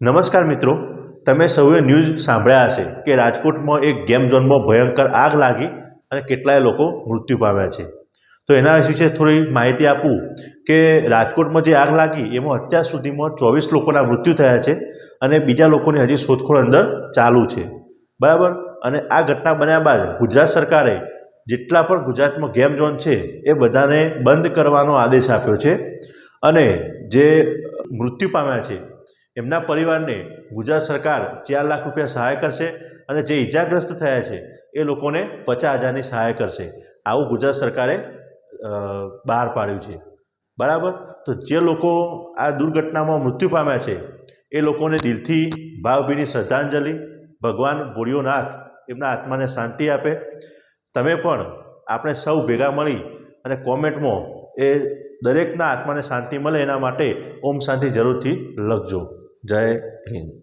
નમસ્કાર મિત્રો, તમે સૌએ ન્યૂઝ સાંભળ્યા હશે કે રાજકોટમાં એક ગેમ ઝોનમાં ભયંકર આગ લાગી અને કેટલાય લોકો મૃત્યુ પામ્યા છે. તો એના વિશે થોડી માહિતી આપું કે રાજકોટમાં જે આગ લાગી એમાં અત્યાર સુધીમાં 24 લોકોના મૃત્યુ થયા છે અને બીજા લોકોની હજી શોધખોળ અંદર ચાલુ છે. બરાબર. અને આ ઘટના બન્યા બાદ ગુજરાત સરકારે જેટલા પણ ગુજરાતમાં ગેમ ઝોન છે એ બધાને બંધ કરવાનો આદેશ આપ્યો છે અને જે મૃત્યુ પામ્યા છે એમના પરિવારને ગુજરાત સરકાર 4 લાખ રૂપિયા સહાય કરશે અને જે ઇજાગ્રસ્ત થયા છે એ લોકોને 50,000ની સહાય કરશે. આવું ગુજરાત સરકારે બહાર પાડ્યું છે. બરાબર. તો જે લોકો આ દુર્ઘટનામાં મૃત્યુ પામ્યા છે એ લોકોને દિલથી ભાવભીની શ્રદ્ધાંજલિ. ભગવાન ભોળિયોનાથ એમના આત્માને શાંતિ આપે. તમે પણ આપણે સૌ ભેગા મળી અને કોમેન્ટમાં એ દરેકના આત્માને શાંતિ મળે એના માટે ઓમ શાંતિ જરૂરથી લખજો. જય હિન્દ.